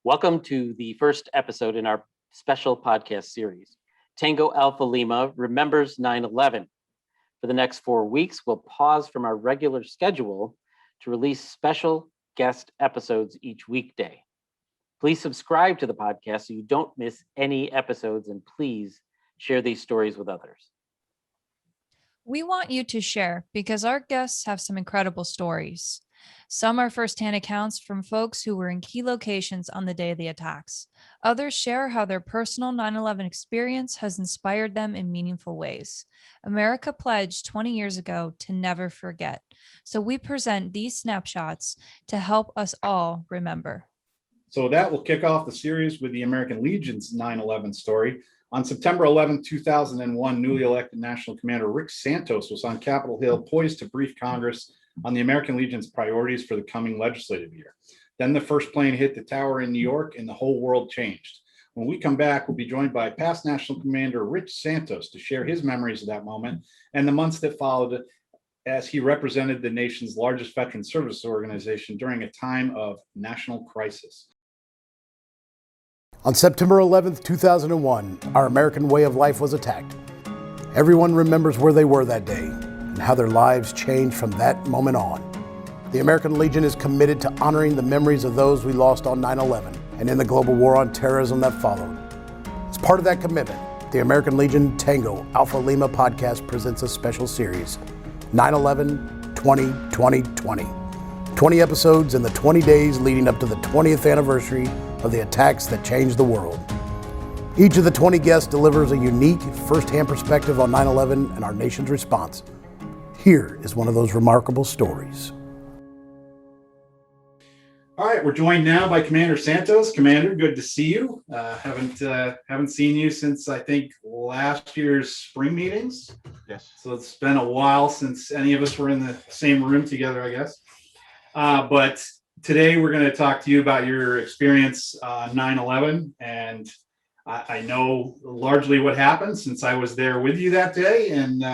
Welcome to the first episode in our special podcast series. Tango Alpha Lima remembers 9/11. For the next 4 weeks, we'll pause from our regular schedule to release special guest episodes each weekday. Please subscribe to the podcast so you don't miss any episodes, and please share these stories with others. We want you to share because our guests have some incredible stories. Some are firsthand accounts from folks who were in key locations on the day of the attacks. Others share how their personal 9/11 experience has inspired them in meaningful ways. America pledged 20 years ago to never forget. So we present these snapshots to help us all remember. So that will kick off the series with the American Legion's 9/11 story. On September 11, 2001, newly elected National Commander Rick Santos was on Capitol Hill, poised to brief Congress on the American Legion's priorities for the coming legislative year. Then the first plane hit the tower in New York and the whole world changed. When we come back, we'll be joined by past National Commander Rich Santos to share his memories of that moment and the months that followed as he represented the nation's largest veteran service organization during a time of national crisis. On September 11th, 2001, our American way of life was attacked. Everyone remembers where they were that day and how their lives changed from that moment on. The American Legion is committed to honoring the memories of those we lost on 9/11 and in the global war on terrorism that followed. As part of that commitment, the American Legion Tango Alpha Lima podcast presents a special series, 9/11 2020. 20 episodes in the 20 days leading up to the 20th anniversary of the attacks that changed the world. Each of the 20 guests delivers a unique first-hand perspective on 9/11 and our nation's response. Here is one of those remarkable stories. All right, we're joined now by Commander Santos. Commander, good to see you. Haven't seen you since I think last year's spring meetings. Yes. So it's been a while since any of us were in the same room together, I guess. But today we're going to talk to you about your experience on 9/11, and I know largely what happened since I was there with you that day and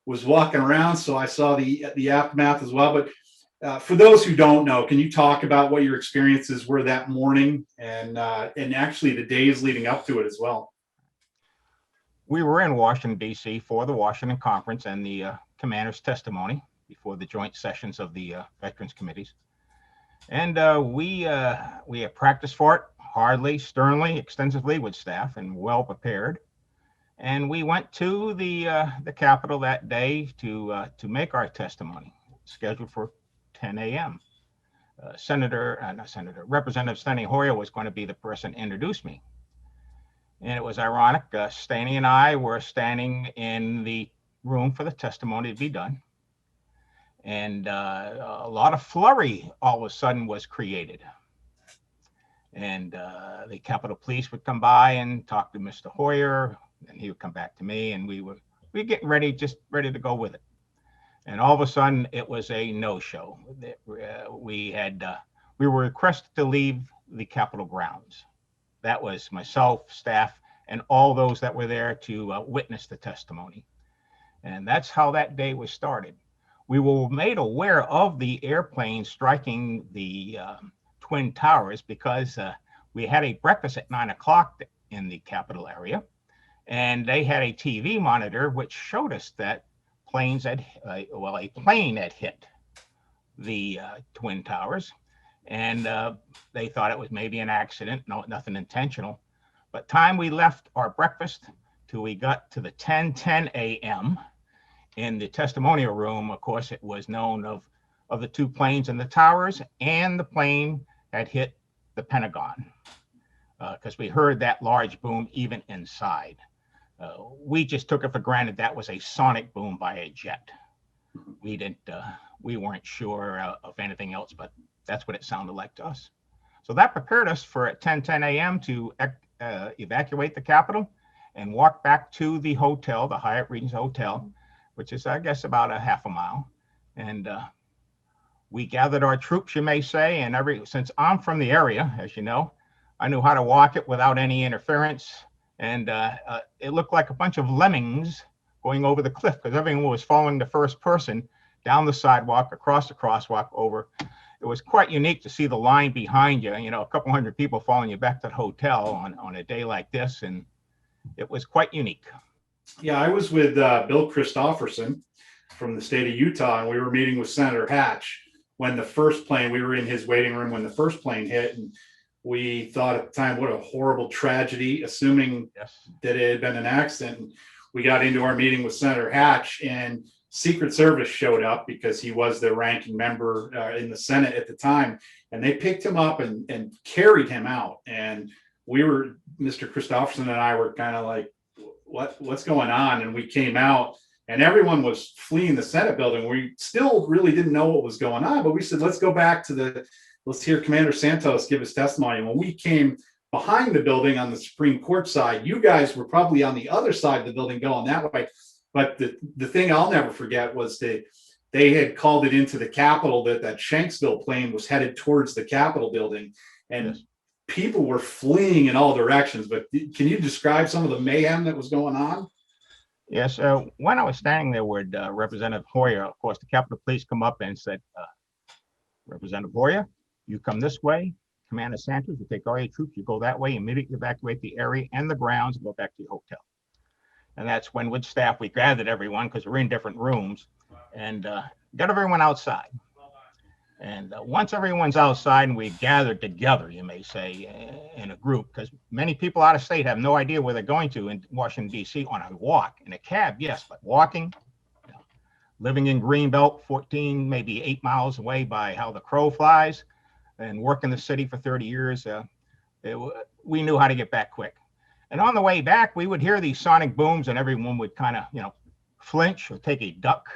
was walking around, so I saw the aftermath as well. But for those who don't know, can you talk about what your experiences were that morning and actually the days leading up to it as well? We were in Washington, D.C. for the Washington Conference and the commander's testimony before the joint sessions of the Veterans Committees. And we had practiced for it hardly, sternly, extensively with staff and well prepared. And we went to the Capitol that day to make our testimony, scheduled for 10 a.m. Representative Steny Hoyer was going to be the person to introduce me. And it was ironic, Steny and I were standing in the room for the testimony to be done. And a lot of flurry all of a sudden was created. And the Capitol Police would come by and talk to Mr. Hoyer, and he would come back to me, and we were getting ready, just ready to go with it. And all of a sudden, it was a no-show. We were requested to leave the Capitol grounds. That was myself, staff, and all those that were there to witness the testimony. And that's how that day was started. We were made aware of the airplane striking the Twin Towers because we had a breakfast at 9 o'clock in the Capitol area, and they had a TV monitor which showed us that a plane had hit the Twin Towers, and they thought it was maybe an accident, nothing intentional. But time we left our breakfast till we got to the 10:10 a.m. in the testimonial room, of course, it was known of the two planes in the towers, and the plane had hit the Pentagon because we heard that large boom even inside. We just took it for granted that was a sonic boom by a jet. We weren't sure of anything else, but that's what it sounded like to us. So that prepared us for at 10:10 a.m. to evacuate the Capitol and walk back to the hotel, the Hyatt Regency Hotel, which is, I guess, about a half a mile. And we gathered our troops, you may say, and since I'm from the area, as you know, I knew how to walk it without any interference. And it looked like a bunch of lemmings going over the cliff because everyone was following the first person down the sidewalk, across the crosswalk, over. it was quite unique to see the line behind you, a couple hundred people following you back to the hotel on a day like this. And it was quite unique. Yeah, I was with Bill Christopherson from the state of Utah, and we were meeting with Senator Hatch when the first plane, we were in his waiting room when the first plane hit. And we thought at the time, what a horrible tragedy, assuming that it had been an accident. We got into our meeting with Senator Hatch, and Secret Service showed up because he was the ranking member in the Senate at the time. And they picked him up and carried him out. And Mr. Christopherson and I were kind of like, what's going on? And we came out, and everyone was fleeing the Senate building. We still really didn't know what was going on, but we said, let's go back to let's hear Commander Santos give his testimony. When we came behind the building on the Supreme Court side, you guys were probably on the other side of the building going that way. But the thing I'll never forget was they had called it into the Capitol that Shanksville plane was headed towards the Capitol building, and people were fleeing in all directions. But can you describe some of the mayhem that was going on? Yes. When I was standing there with Representative Hoyer, of course, the Capitol Police come up and said, Representative Hoyer, you come this way. Commander Santos, you take all your troops, you go that way, immediately evacuate the area and the grounds and go back to your hotel. And that's when with staff, we gathered everyone because we're in different rooms and got everyone outside. And once everyone's outside and we gathered together, you may say, in a group, because many people out of state have no idea where they're going to in Washington, D.C. on a walk. In a cab, yes, but walking, living in Greenbelt, 14, maybe 8 miles away by how the crow flies, and working the city for 30 years, we knew how to get back quick. And on the way back, we would hear these sonic booms and everyone would kind of, flinch or take a duck,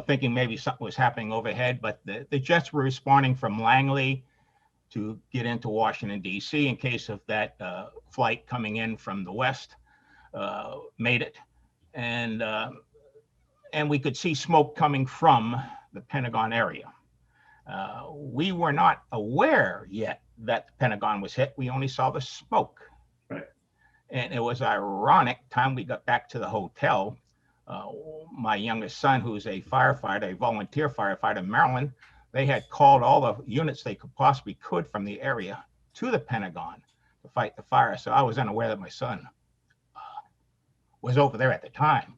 thinking maybe something was happening overhead. But the jets were responding from Langley to get into Washington, D.C. in case of that flight coming in from the west made it. And we could see smoke coming from the Pentagon area. We were not aware yet that the Pentagon was hit. We only saw the smoke. Right. And it was ironic, time we got back to the hotel, my youngest son, who's a firefighter, a volunteer firefighter in Maryland, they had called all the units they could from the area to the Pentagon to fight the fire. So I was unaware that my son was over there at the time.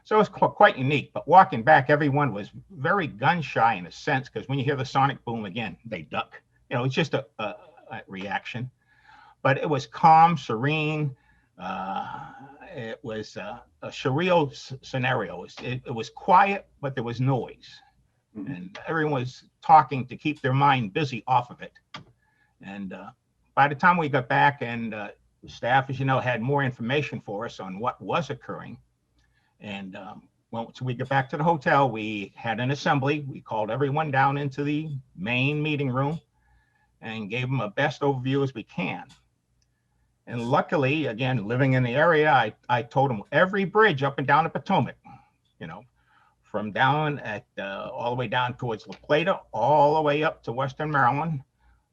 So it was quite unique, but walking back, everyone was very gun shy in a sense, because when you hear the sonic boom again, they duck. It's just a reaction, but it was calm, serene. It was a surreal scenario. It was quiet, but there was noise, and everyone was talking to keep their mind busy off of it. And by the time we got back, and staff, as you know, had more information for us on what was occurring. And once we get back to the hotel, we had an assembly. We called everyone down into the main meeting room and gave them a best overview as we can. And luckily, again, living in the area, I told them every bridge up and down the Potomac, from down at all the way down towards La Plata, all the way up to Western Maryland,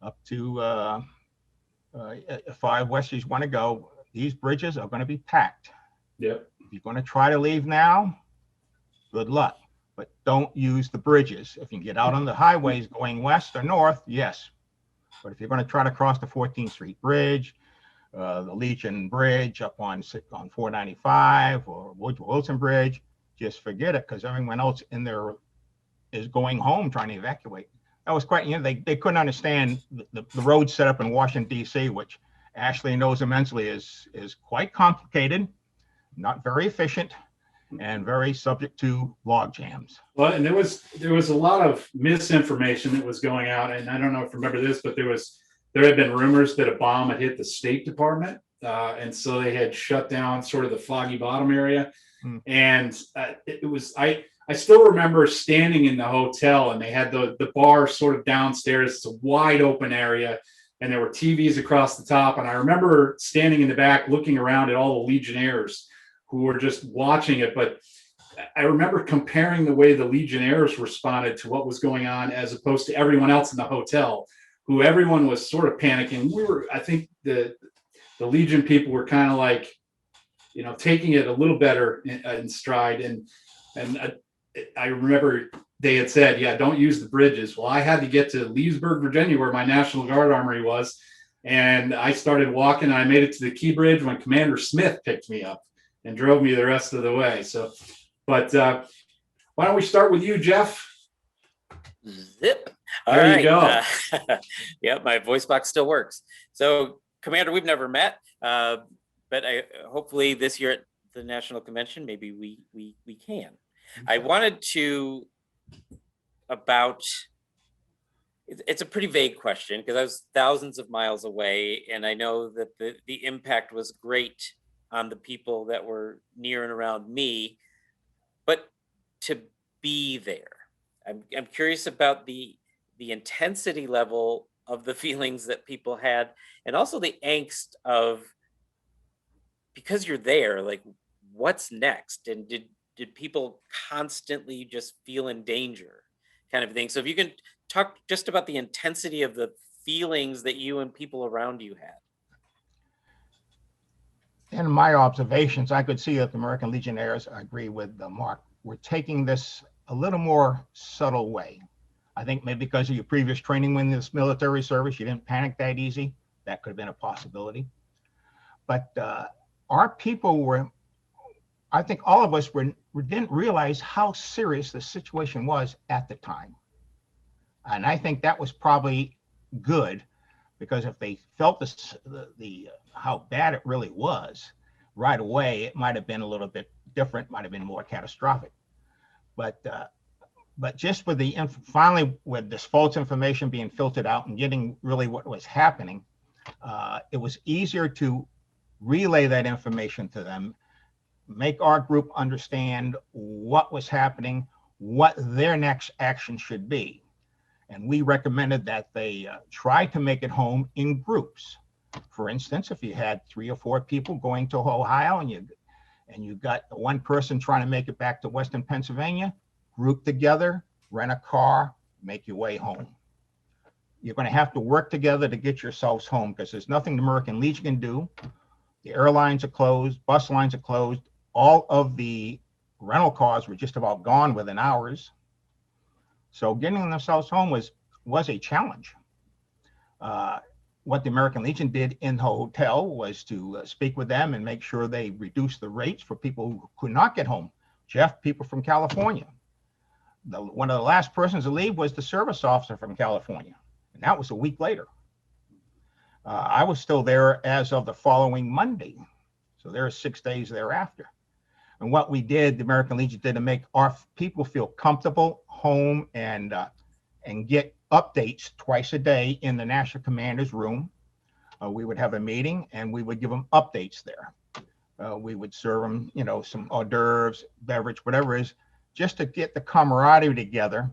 up to 5 west you want to go. These bridges are going to be packed. Yep. If you're going to try to leave now, good luck, but don't use the bridges. If you get out on the highways going west or north, yes. But if you're going to try to cross the 14th Street Bridge, the Legion Bridge up on 495 or Wilson Bridge, just forget it, because everyone else in there is going home trying to evacuate. That was quite, they couldn't understand the road set up in Washington, D.C., which Ashley knows immensely is quite complicated, not very efficient, and very subject to log jams. Well, and there was a lot of misinformation that was going out, and I don't know if you remember this, but there had been rumors that a bomb had hit the State Department, and so they had shut down sort of the Foggy Bottom area. And I still remember standing in the hotel, and they had the bar sort of downstairs. It's a wide open area, and there were TVs across the top. And I remember standing in the back looking around at all the Legionnaires who were just watching it. But I remember comparing the way the Legionnaires responded to what was going on as opposed to everyone else in the hotel, who everyone was sort of panicking. I think the Legion people were kind of like, taking it a little better in stride. And I remember they had said, yeah, don't use the bridges. Well, I had to get to Leesburg, Virginia, where my National Guard armory was. And I started walking. I made it to the Key Bridge when Commander Smith picked me up and drove me the rest of the way. So, but why don't we start with you, Jeff? Zip. All There right. you go. Yeah, my voice box still works. So, Commander, we've never met, but hopefully this year at the National Convention, maybe we can. I wanted to about. It's a pretty vague question because I was thousands of miles away, and I know that the impact was great on the people that were near and around me, but to be there, I'm curious about the intensity level of the feelings that people had, and also the angst of, because you're there, like, what's next, and did people constantly just feel in danger, kind of thing. So if you can talk just about the intensity of the feelings that you and people around you had. In my observations, I could see that the American Legionnaires, I agree with Mark, were taking this a little more subtle way. I think maybe because of your previous training in this military service, you didn't panic that easy. That could have been a possibility. But our people were, I think all of us didn't realize how serious the situation was at the time. And I think that was probably good, because if they felt how bad it really was right away, it might have been a little bit different, might have been more catastrophic. But just with finally with this false information being filtered out and getting really what was happening, it was easier to relay that information to them, make our group understand what was happening, what their next action should be. And we recommended that they try to make it home in groups. For instance, if you had 3 or 4 people going to Ohio and you got one person trying to make it back to Western Pennsylvania, group together, rent a car, make your way home. You're going to have to work together to get yourselves home, because there's nothing the American Legion can do. The airlines are closed, bus lines are closed. All of the rental cars were just about gone within hours. So getting themselves home was a challenge. What the American Legion did in the hotel was to speak with them and make sure they reduced the rates for people who could not get home. Jeff, people from California. One of the last persons to leave was the service officer from California, and that was a week later. I was still there as of the following Monday, so there are 6 days thereafter. And what we did, the American Legion did, to make our people feel comfortable home and get updates twice a day in the National Commander's room. We would have a meeting and we would give them updates there. We would serve them, some hors d'oeuvres, beverage, whatever it is, just to get the camaraderie together,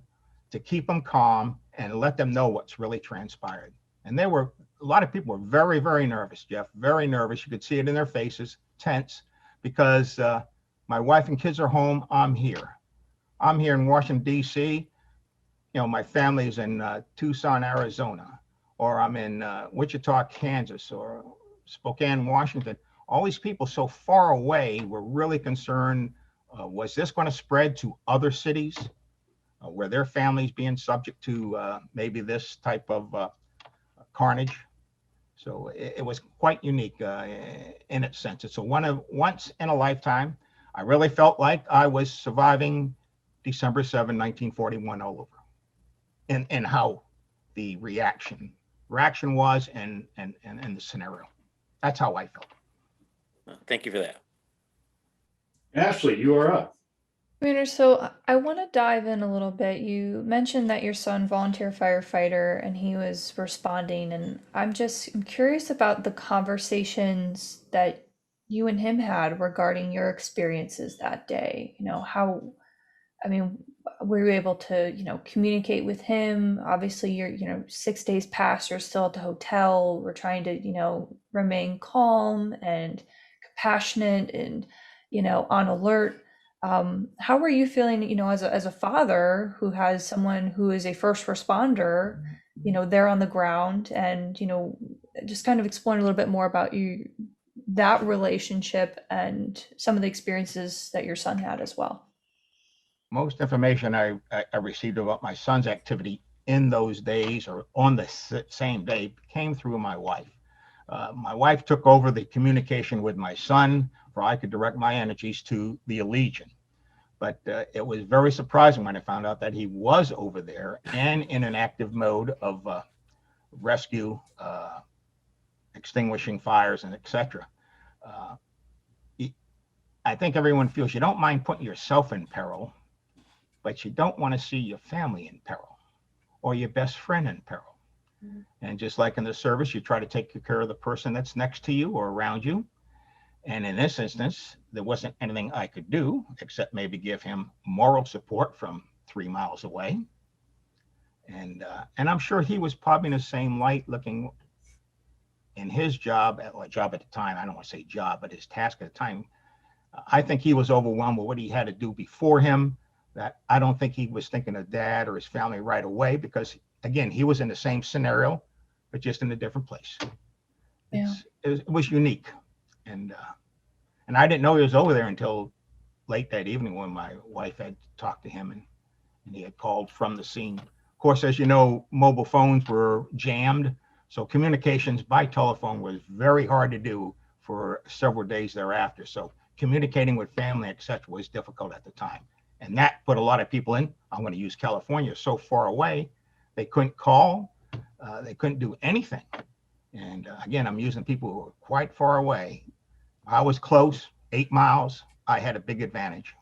to keep them calm and let them know what's really transpired. And a lot of people were very, very nervous, Jeff, very nervous. You could see it in their faces, tense, because my wife and kids are home. I'm here. I'm here in Washington, D.C. My family is in Tucson, Arizona, or I'm in Wichita, Kansas, or Spokane, Washington. All these people so far away were really concerned. Was this going to spread to other cities? Were their families being subject to maybe this type of carnage? So it was quite unique in its sense. It's once in a lifetime. I really felt like I was surviving December 7, 1941 all over, and how the reaction was and the scenario. That's how I felt. Thank you for that. Ashley, you are up. Commander, so I want to dive in a little bit. You mentioned that your son, volunteer firefighter, and he was responding, and I'm curious about the conversations that you and him had regarding your experiences that day. Were you able to, communicate with him? Obviously, you're, 6 days past, you're still at the hotel. We're trying to, remain calm and compassionate and, on alert. How are you feeling, as a father who has someone who is a first responder, there on the ground, and, just kind of exploring a little bit more about that relationship and some of the experiences that your son had as well? most information I received about my son's activity in those days or on the same day came through my wife. My wife took over the communication with my son, where I could direct my energies to the Legion. But it was very surprising when I found out that he was over there and in an active mode of rescue, extinguishing fires, and etc. I think everyone feels you don't mind putting yourself in peril, but you don't want to see your family in peril or your best friend in peril. And just like in the service, you try to take care of the person that's next to you or around you. And in this instance, there wasn't anything I could do except maybe give him moral support from 3 miles away. And I'm sure he was probably in the same light looking in his job at the time. I don't want to say job, but his task at the time. I think he was overwhelmed with what he had to do before him, that I don't think he was thinking of dad or his family right away, because again, he was in the same scenario, but just in a different place. Yeah. It was unique. And I didn't know he was over there until late that evening when my wife had talked to him and he had called from the scene. Of course, as you know, mobile phones were jammed, so communications by telephone was very hard to do for several days thereafter. So communicating with family, etc., was difficult at the time. And that put a lot of people in. I'm going to use California, so far away, they couldn't call, they couldn't do anything. And again, I'm using people who are quite far away. I was close, 8 miles. I had a big advantage.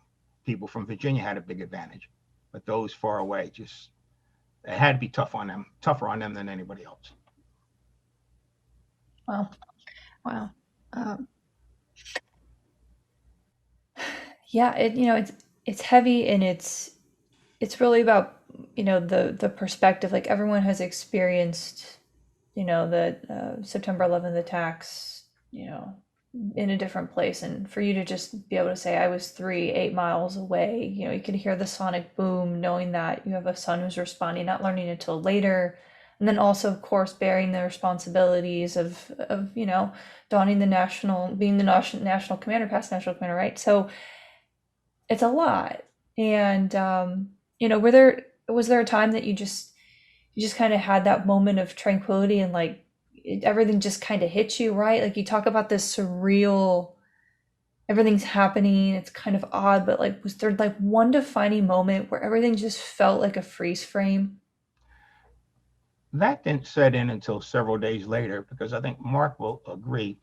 People from Virginia had a big advantage, but those far away, just, it had to be tougher on them than anybody else. Wow. Yeah, it's heavy, and it's really about, the perspective. Like, everyone has experienced, the September 11th attacks, in a different place, and for you to just be able to say, I was 8 miles away, you can hear the sonic boom, knowing that you have a son who's responding, not learning until later. And then also, of course, bearing the responsibilities of being the national commander, past national commander, right? So it's a lot. And was there a time that you just kind of had that moment of tranquility, and like everything just kind of hit you, right? Like, you talk about this surreal, everything's happening, it's kind of odd, but like, was there like one defining moment where everything just felt like a freeze frame? That didn't set in until several days later, because I think Mark will agree.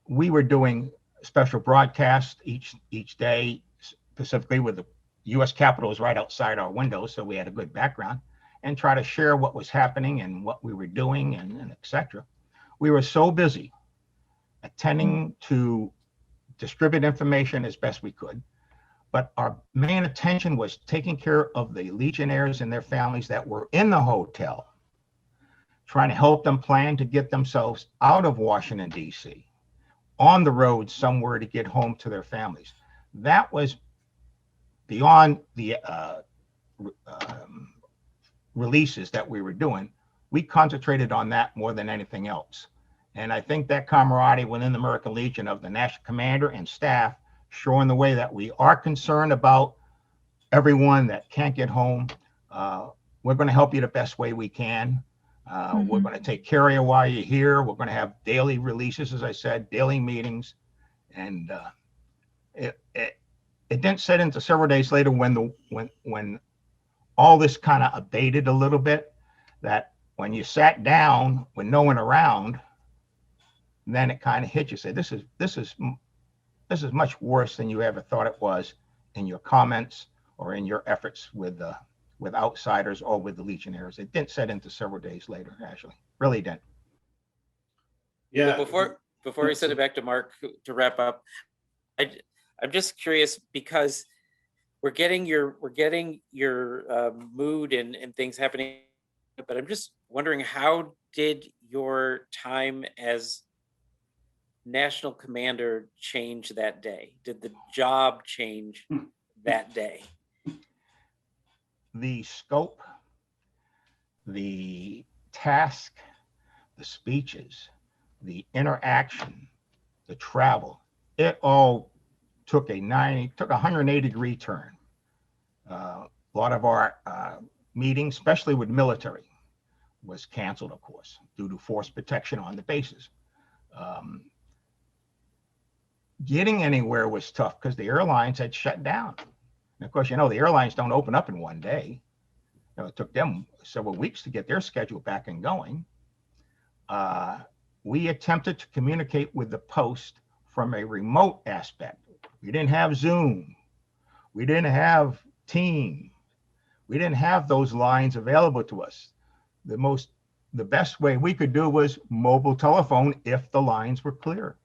We were doing special broadcasts each day, specifically with the U.S. Capitol is right outside our windows, so we had a good background, and try to share what was happening and what we were doing and etc. We were so busy attending to distribute information as best we could, but our main attention was taking care of the Legionnaires and their families that were in the hotel, trying to help them plan to get themselves out of Washington, D.C., on the road somewhere to get home to their families. That was beyond the releases that we were doing. We concentrated on that more than anything else. And I think that camaraderie within the American Legion of the National Commander and staff, showing the way that we are concerned about everyone that can't get home. We're going to help you the best way we can. We're going to take care of you while you're here. We're going to have daily releases, as I said, daily meetings. And it didn't set into several days later when all this kind of abated a little bit, that when you sat down with no one around, then it kind of hit you. Say, this is much worse than you ever thought it was in your comments or in your efforts with outsiders or with the Legionnaires. It didn't set into several days later, actually. Really didn't. Yeah. Well, before we send it back to Mark to wrap up, I'm just curious, because we're getting your mood and things happening, but I'm just wondering, how did your time as national commander change that day? Did the job change that day? The scope, the task, the speeches, the interaction, the travel, it all took a 180-degree turn. A lot of our meetings, especially with military, was canceled, of course, due to force protection on the bases. Getting anywhere was tough because the airlines had shut down. And of course, the airlines don't open up in one day. It took them several weeks to get their schedule back and going. We attempted to communicate with the post from a remote aspect. We didn't have Zoom. We didn't have Team. We didn't have those lines available to us. The best way we could do was mobile telephone if the lines were clear.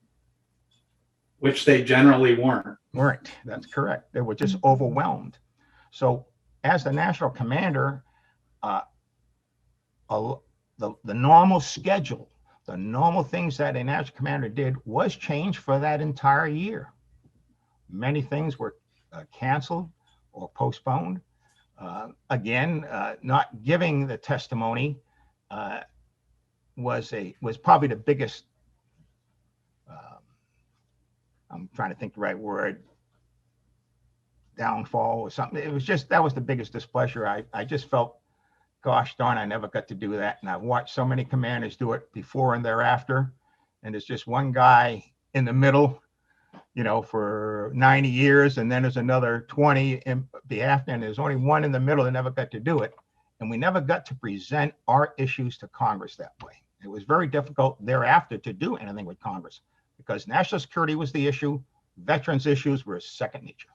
Which they generally weren't. That's correct. They were just overwhelmed. So as the national commander, the normal schedule, the normal things that a national commander did was changed for that entire year. Many things were canceled or postponed. Again, not giving the testimony was probably the biggest, I'm trying to think the right word, downfall or something. It was just, that was the biggest displeasure. I just felt, gosh darn, I never got to do that. And I've watched so many commanders do it before and thereafter. And there's just one guy in the middle, for 90 years. And then there's another 20 in behalf. And there's only one in the middle that never got to do it. And we never got to present our issues to Congress that way. It was very difficult thereafter to do anything with Congress because national security was the issue. Veterans issues were second nature.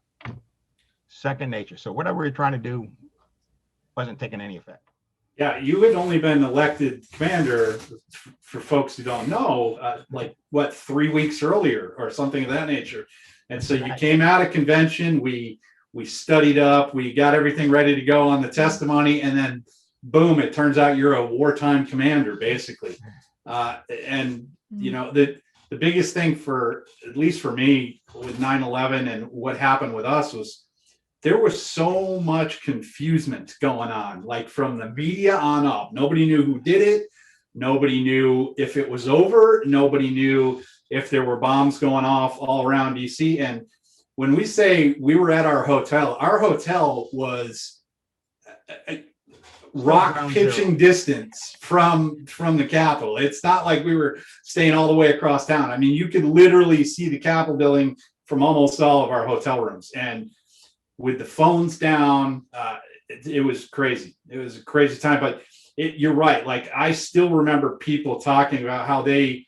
So whatever we were trying to do wasn't taking any effect. Yeah, you had only been elected commander, for folks who don't know, 3 weeks earlier or something of that nature. And so you came out of convention, we studied up, we got everything ready to go on the testimony, and then boom, it turns out you're a wartime commander, basically. The biggest thing at least for me with 9/11 and what happened with us was there was so much confusement going on, like from the media on up. Nobody knew who did it. Nobody knew if it was over. Nobody knew if there were bombs going off all around DC. And when we say we were at our hotel was rock pitching distance from the Capitol. It's not like we were staying all the way across town. I mean, you could literally see the Capitol building from almost all of our hotel rooms. And with the phones down, it was crazy. It was a crazy time, but you're right. Like, I still remember people talking about how they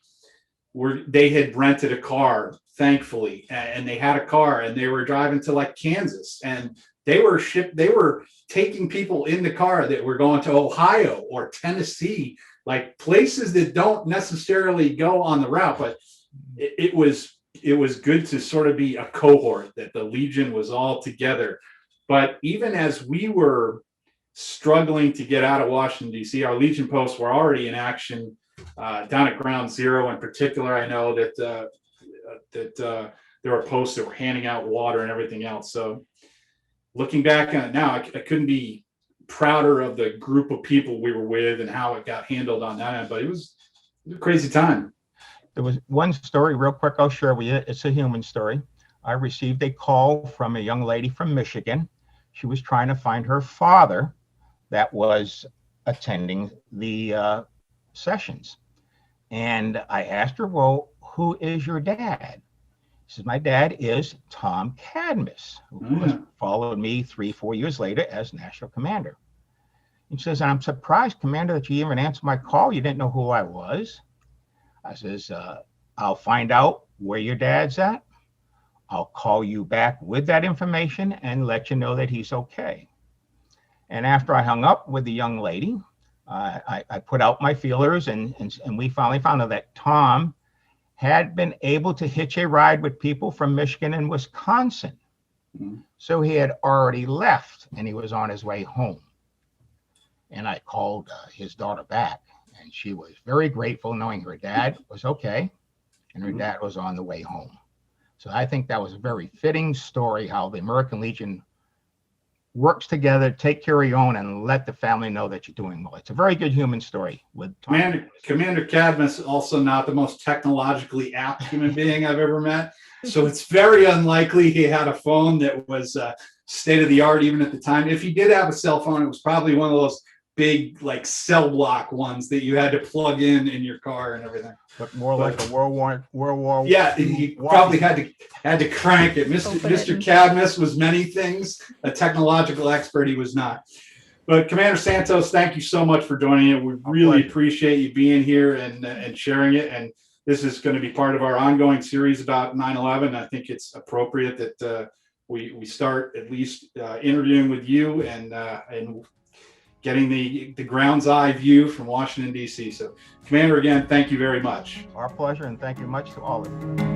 had rented a car, thankfully, and they had a car and they were driving to like Kansas, and they were taking people in the car that were going to Ohio or Tennessee, like places that don't necessarily go on the route, but it was good to sort of be a cohort, that the Legion was all together. But even as we were struggling to get out of Washington, D.C., our Legion posts were already in action down at Ground Zero in particular. I know that there were posts that were handing out water and everything else. So looking back on it now, I couldn't be prouder of the group of people we were with and how it got handled on that end, but it was a crazy time. There was one story real quick I'll share with you. It's a human story. I received a call from a young lady from Michigan. She was trying to find her father that was attending the sessions. And I asked her, well, who is your dad? She says, my dad is Tom Cadmus, who followed me 3-4 years later as national commander. And she says, I'm surprised, Commander, that you even answered my call. You didn't know who I was. I says, I'll find out where your dad's at. I'll call you back with that information and let you know that he's okay. And after I hung up with the young lady, I put out my feelers, and we finally found out that Tom had been able to hitch a ride with people from Michigan and Wisconsin. So he had already left and he was on his way home. And I called his daughter back, and she was very grateful knowing her dad was okay and her dad was on the way home. So I think that was a very fitting story, how the American Legion works together, take care of your own, and let the family know that you're doing well. It's a very good human story. With Commander Cadmus, also not the most technologically apt human being I've ever met. So it's very unlikely he had a phone that was state of the art even at the time. If you did have a cell phone, it was probably one of those big like cell block ones that you had to plug in your car and everything. But more like a World War. Yeah, you probably had to crank it. Mr. Cadmus was many things. A technological expert, he was not. But Commander Santos, thank you so much for joining it. We really appreciate you being here and sharing it. And this is going to be part of our ongoing series about 9/11. I think it's appropriate that we start at least interviewing with you and getting the ground's eye view from Washington, D.C. So, Commander, again, thank you very much. Our pleasure, and thank you much to all of you.